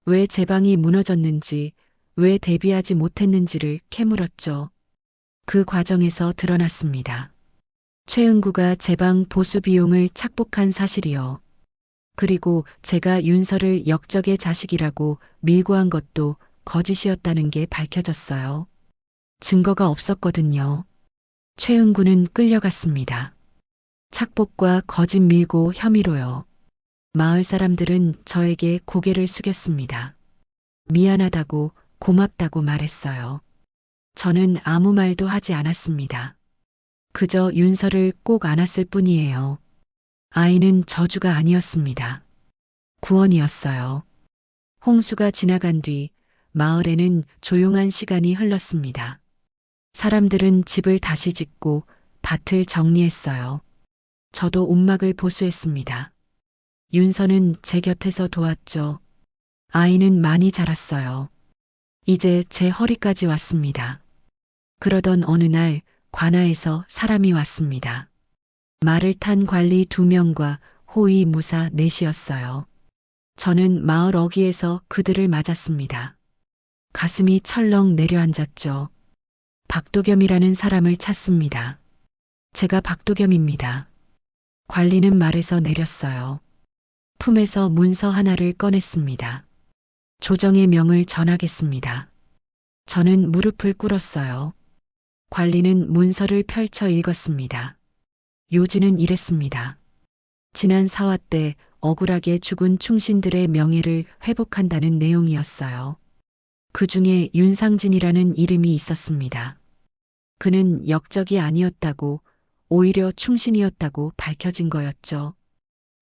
왜 제 방이 무너졌는지, 왜 대비하지 못했는지를 캐물었죠. 그 과정에서 드러났습니다. 최은구가 제 방 보수 비용을 착복한 사실이요. 그리고 제가 윤서를 역적의 자식이라고 밀고 한 것도 거짓이었다는 게 밝혀졌어요. 증거가 없었거든요. 최은구는 끌려갔습니다. 착복과 거짓 밀고 혐의로요. 마을 사람들은 저에게 고개를 숙였습니다. 미안하다고 고맙다고 말했어요. 저는 아무 말도 하지 않았습니다. 그저 윤서를 꼭 안았을 뿐이에요. 아이는 저주가 아니었습니다. 구원이었어요. 홍수가 지나간 뒤 마을에는 조용한 시간이 흘렀습니다. 사람들은 집을 다시 짓고 밭을 정리했어요. 저도 움막을 보수했습니다. 윤서는 제 곁에서 도왔죠. 아이는 많이 자랐어요. 이제 제 허리까지 왔습니다. 그러던 어느 날 관아에서 사람이 왔습니다. 말을 탄 관리 2명과 호위 무사 4이었어요. 저는 마을 어귀에서 그들을 맞았습니다. 가슴이 철렁 내려앉았죠. 박도겸이라는 사람을 찾습니다. 제가 박도겸입니다. 관리는 말에서 내렸어요. 품에서 문서 하나를 꺼냈습니다. 조정의 명을 전하겠습니다. 저는 무릎을 꿇었어요. 관리는 문서를 펼쳐 읽었습니다. 요지는 이랬습니다. 지난 사화 때 억울하게 죽은 충신들의 명예를 회복한다는 내용이었어요. 그 중에 윤상진이라는 이름이 있었습니다. 그는 역적이 아니었다고, 오히려 충신이었다고 밝혀진 거였죠.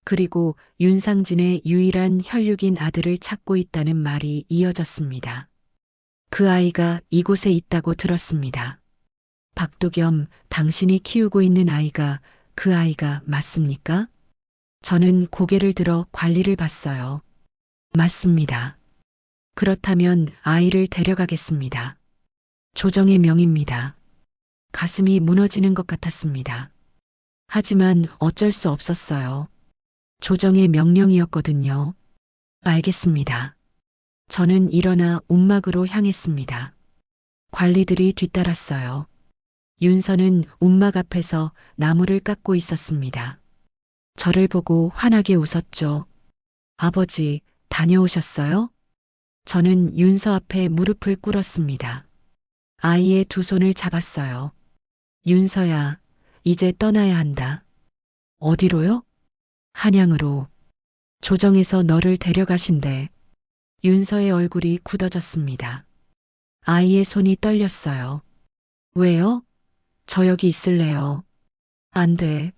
그리고 윤상진의 유일한 혈육인 아들을 찾고 있다는 말이 이어졌습니다. 그 아이가 이곳에 있다고 들었습니다. 박도겸, 당신이 키우고 있는 아이가 그 아이가 맞습니까? 저는 고개를 들어 관리를 봤어요. 맞습니다. 그렇다면 아이를 데려가겠습니다. 조정의 명입니다. 가슴이 무너지는 것 같았습니다. 하지만 어쩔 수 없었어요. 조정의 명령이었거든요. 알겠습니다. 저는 일어나 움막으로 향했습니다. 관리들이 뒤따랐어요. 윤서는 움막 앞에서 나무를 깎고 있었습니다. 저를 보고 환하게 웃었죠. 아버지, 다녀오셨어요? 저는 윤서 앞에 무릎을 꿇었습니다. 아이의 2 손을 잡았어요. 윤서야, 이제 떠나야 한다. 어디로요? 한양으로. 조정에서 너를 데려가신대. 윤서의 얼굴이 굳어졌습니다. 아이의 손이 떨렸어요. 왜요? 저 여기 있을래요. 안 돼.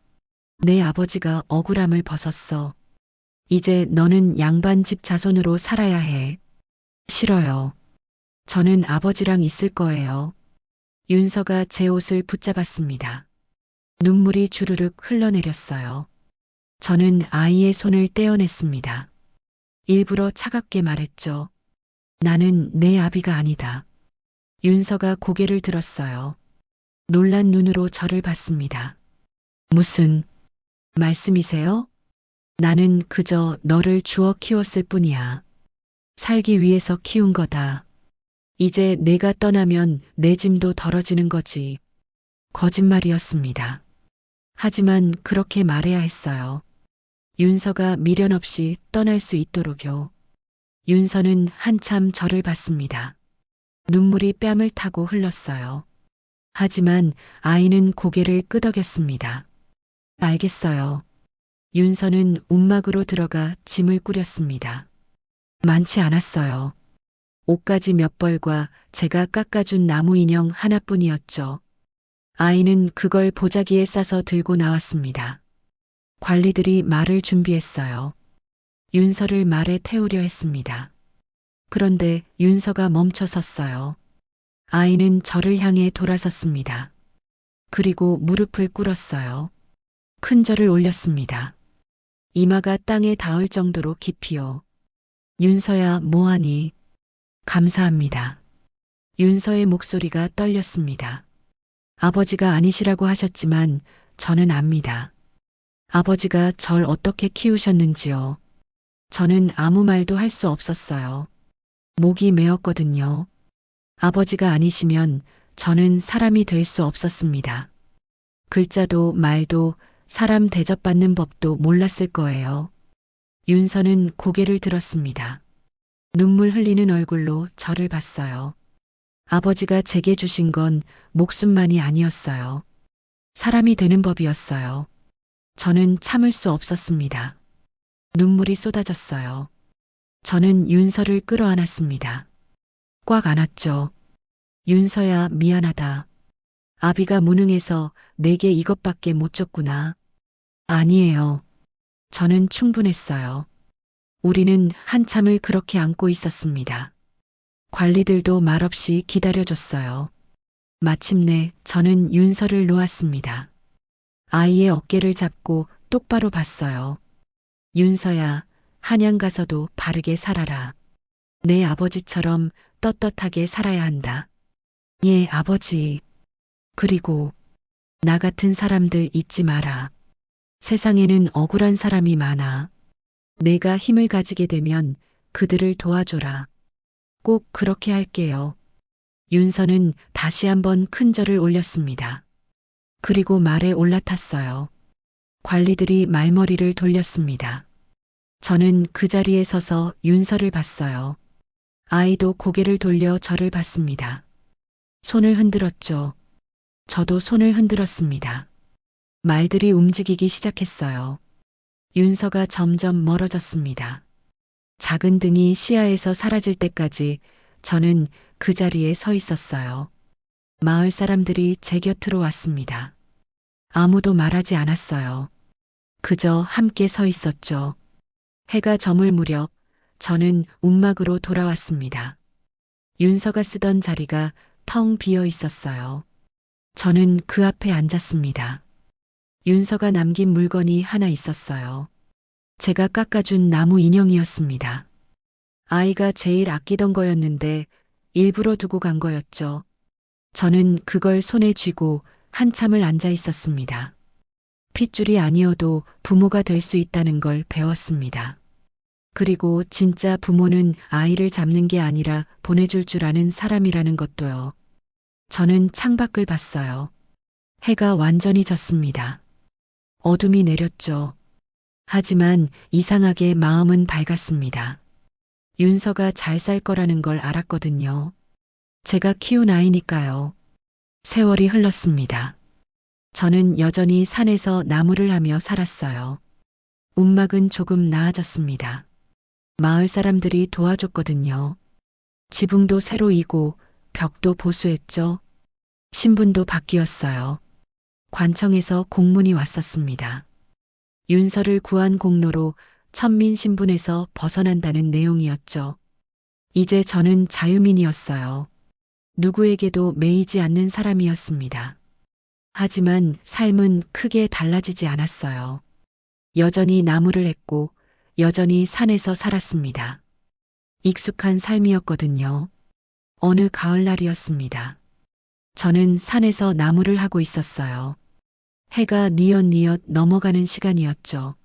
내 아버지가 억울함을 벗었어. 이제 너는 양반 집 자손으로 살아야 해. 싫어요. 저는 아버지랑 있을 거예요. 윤서가 제 옷을 붙잡았습니다. 눈물이 주르륵 흘러내렸어요. 저는 아이의 손을 떼어냈습니다. 일부러 차갑게 말했죠. 나는 내 아비가 아니다. 윤서가 고개를 들었어요. 놀란 눈으로 저를 봤습니다. 무슨 말씀이세요? 나는 그저 너를 주워 키웠을 뿐이야. 살기 위해서 키운 거다. 이제 내가 떠나면 내 짐도 덜어지는 거지. 거짓말이었습니다. 하지만 그렇게 말해야 했어요. 윤서가 미련 없이 떠날 수 있도록요. 윤서는 한참 저를 봤습니다. 눈물이 뺨을 타고 흘렀어요. 하지만 아이는 고개를 끄덕였습니다. 알겠어요. 윤서는 움막으로 들어가 짐을 꾸렸습니다. 많지 않았어요. 옷가지 몇 벌과 제가 깎아준 나무 인형 하나뿐이었죠. 아이는 그걸 보자기에 싸서 들고 나왔습니다. 관리들이 말을 준비했어요. 윤서를 말에 태우려 했습니다. 그런데 윤서가 멈춰 섰어요. 아이는 저를 향해 돌아섰습니다. 그리고 무릎을 꿇었어요. 큰 절을 올렸습니다. 이마가 땅에 닿을 정도로 깊이요. 윤서야, 뭐하니? 감사합니다. 윤서의 목소리가 떨렸습니다. 아버지가 아니시라고 하셨지만 저는 압니다. 아버지가 절 어떻게 키우셨는지요. 저는 아무 말도 할 수 없었어요. 목이 메었거든요. 아버지가 아니시면 저는 사람이 될 수 없었습니다. 글자도 말도 사람 대접받는 법도 몰랐을 거예요. 윤서는 고개를 들었습니다. 눈물 흘리는 얼굴로 저를 봤어요. 아버지가 제게 주신 건 목숨만이 아니었어요. 사람이 되는 법이었어요. 저는 참을 수 없었습니다. 눈물이 쏟아졌어요. 저는 윤서를 끌어안았습니다. 꽉 안았죠. 윤서야, 미안하다. 아비가 무능해서 내게 이것밖에 못 줬구나. 아니에요. 저는 충분했어요. 우리는 한참을 그렇게 안고 있었습니다. 관리들도 말없이 기다려줬어요. 마침내 저는 윤서를 놓았습니다. 아이의 어깨를 잡고 똑바로 봤어요. 윤서야, 한양 가서도 바르게 살아라. 내 아버지처럼 떳떳하게 살아야 한다. 예, 아버지. 그리고 나 같은 사람들 잊지 마라. 세상에는 억울한 사람이 많아. 내가 힘을 가지게 되면 그들을 도와줘라. 꼭 그렇게 할게요. 윤서는 다시 한번 큰 절을 올렸습니다. 그리고 말에 올라탔어요. 관리들이 말머리를 돌렸습니다. 저는 그 자리에 서서 윤서를 봤어요. 아이도 고개를 돌려 저를 봤습니다. 손을 흔들었죠. 저도 손을 흔들었습니다. 말들이 움직이기 시작했어요. 윤서가 점점 멀어졌습니다. 작은 등이 시야에서 사라질 때까지 저는 그 자리에 서 있었어요. 마을 사람들이 제 곁으로 왔습니다. 아무도 말하지 않았어요. 그저 함께 서 있었죠. 해가 저물 무렵 저는 움막으로 돌아왔습니다. 윤서가 쓰던 자리가 텅 비어 있었어요. 저는 그 앞에 앉았습니다. 윤서가 남긴 물건이 하나 있었어요. 제가 깎아준 나무 인형이었습니다. 아이가 제일 아끼던 거였는데 일부러 두고 간 거였죠. 저는 그걸 손에 쥐고 한참을 앉아 있었습니다. 핏줄이 아니어도 부모가 될 수 있다는 걸 배웠습니다. 그리고 진짜 부모는 아이를 잡는 게 아니라 보내줄 줄 아는 사람이라는 것도요. 저는 창밖을 봤어요. 해가 완전히 졌습니다. 어둠이 내렸죠. 하지만 이상하게 마음은 밝았습니다. 윤서가 잘 살 거라는 걸 알았거든요. 제가 키운 아이니까요. 세월이 흘렀습니다. 저는 여전히 산에서 나무를 하며 살았어요. 움막은 조금 나아졌습니다. 마을 사람들이 도와줬거든요. 지붕도 새로 이고 벽도 보수했죠. 신분도 바뀌었어요. 관청에서 공문이 왔었습니다. 윤서를 구한 공로로 천민 신분에서 벗어난다는 내용이었죠. 이제 저는 자유민이었어요. 누구에게도 매이지 않는 사람이었습니다. 하지만 삶은 크게 달라지지 않았어요. 여전히 나무를 했고 여전히 산에서 살았습니다. 익숙한 삶이었거든요. 어느 가을날이었습니다. 저는 산에서 나무를 하고 있었어요. 해가 뉘엿뉘엿 넘어가는 시간이었죠.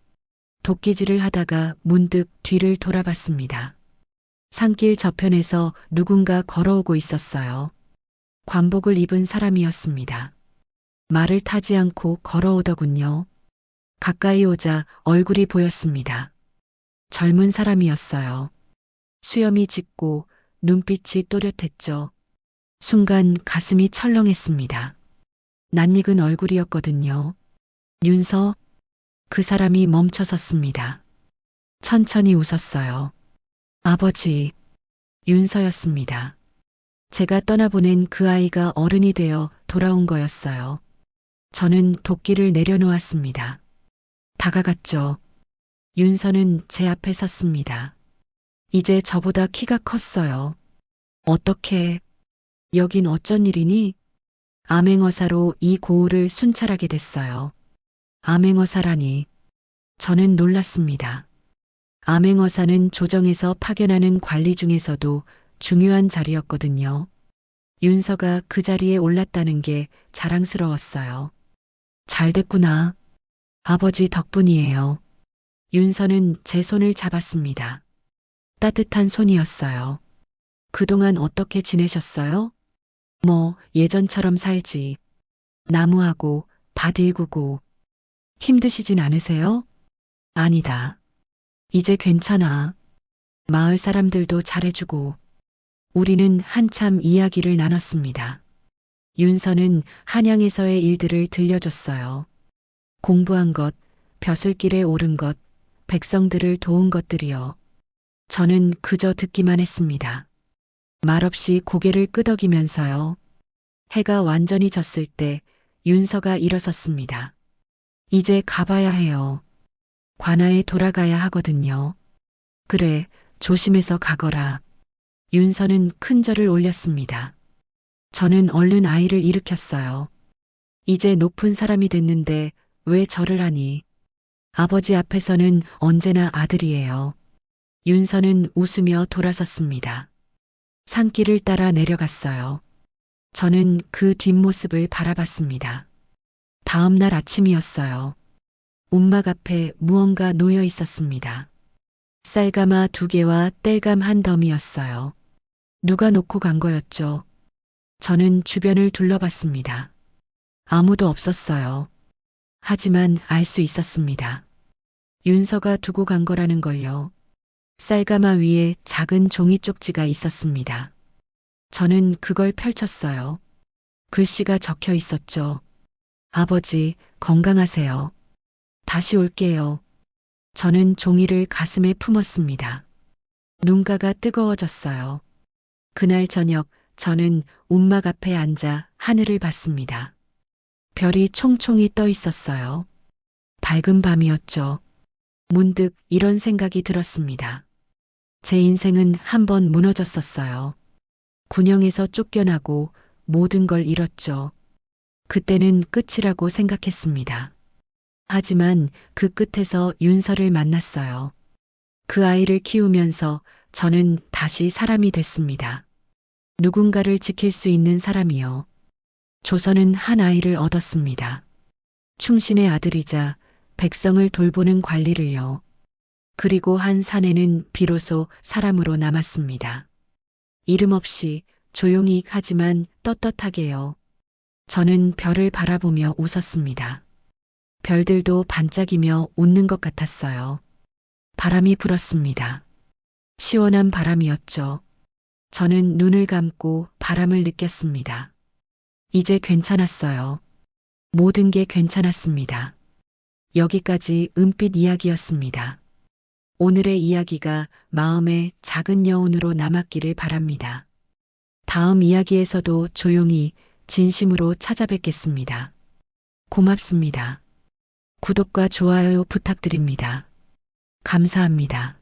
도끼질을 하다가 문득 뒤를 돌아봤습니다. 산길 저편에서 누군가 걸어오고 있었어요. 관복을 입은 사람이었습니다. 말을 타지 않고 걸어오더군요. 가까이 오자 얼굴이 보였습니다. 젊은 사람이었어요. 수염이 짙고 눈빛이 또렷했죠. 순간 가슴이 철렁했습니다. 낯익은 얼굴이었거든요. 윤서, 그 사람이 멈춰섰습니다. 천천히 웃었어요. 아버지, 윤서였습니다. 제가 떠나보낸 그 아이가 어른이 되어 돌아온 거였어요. 저는 도끼를 내려놓았습니다. 다가갔죠. 윤서는 제 앞에 섰습니다. 이제 저보다 키가 컸어요. 어떻게, 여긴 어쩐 일이니? 암행어사로 이 고을을 순찰하게 됐어요. 암행어사라니. 저는 놀랐습니다. 암행어사는 조정에서 파견하는 관리 중에서도 중요한 자리였거든요. 윤서가 그 자리에 올랐다는 게 자랑스러웠어요. 잘 됐구나. 아버지 덕분이에요. 윤서는 제 손을 잡았습니다. 따뜻한 손이었어요. 그동안 어떻게 지내셨어요? 뭐 예전처럼 살지. 나무하고 밭 일구고. 힘드시진 않으세요? 아니다. 이제 괜찮아. 마을 사람들도 잘해주고. 우리는 한참 이야기를 나눴습니다. 윤서는 한양에서의 일들을 들려줬어요. 공부한 것, 벼슬길에 오른 것, 백성들을 도운 것들이요. 저는 그저 듣기만 했습니다. 말없이 고개를 끄덕이면서요. 해가 완전히 졌을 때 윤서가 일어섰습니다. 이제 가봐야 해요. 관아에 돌아가야 하거든요. 그래, 조심해서 가거라. 윤서는 큰 절을 올렸습니다. 저는 얼른 아이를 일으켰어요. 이제 높은 사람이 됐는데 왜 절을 하니? 아버지 앞에서는 언제나 아들이에요. 윤서는 웃으며 돌아섰습니다. 산길을 따라 내려갔어요. 저는 그 뒷모습을 바라봤습니다. 다음 날 아침이었어요. 움막 앞에 무언가 놓여 있었습니다. 쌀가마 2개와 땔감 1덤이었어요. 누가 놓고 간 거였죠? 저는 주변을 둘러봤습니다. 아무도 없었어요. 하지만 알 수 있었습니다. 윤서가 두고 간 거라는 걸요. 쌀가마 위에 작은 종이 쪽지가 있었습니다. 저는 그걸 펼쳤어요. 글씨가 적혀 있었죠. 아버지, 건강하세요. 다시 올게요. 저는 종이를 가슴에 품었습니다. 눈가가 뜨거워졌어요. 그날 저녁 저는 움막 앞에 앉아 하늘을 봤습니다. 별이 총총히 떠 있었어요. 밝은 밤이었죠. 문득 이런 생각이 들었습니다. 제 인생은 한번 무너졌었어요. 군영에서 쫓겨나고 모든 걸 잃었죠. 그때는 끝이라고 생각했습니다. 하지만 그 끝에서 윤서를 만났어요. 그 아이를 키우면서 저는 다시 사람이 됐습니다. 누군가를 지킬 수 있는 사람이요. 조선은 한 아이를 얻었습니다. 충신의 아들이자 백성을 돌보는 관리를요. 그리고 한 사내는 비로소 사람으로 남았습니다. 이름 없이 조용히 하지만 떳떳하게요. 저는 별을 바라보며 웃었습니다. 별들도 반짝이며 웃는 것 같았어요. 바람이 불었습니다. 시원한 바람이었죠. 저는 눈을 감고 바람을 느꼈습니다. 이제 괜찮았어요. 모든 게 괜찮았습니다. 여기까지 은빛 이야기였습니다. 오늘의 이야기가 마음의 작은 여운으로 남았기를 바랍니다. 다음 이야기에서도 조용히 진심으로 찾아뵙겠습니다. 고맙습니다. 구독과 좋아요 부탁드립니다. 감사합니다.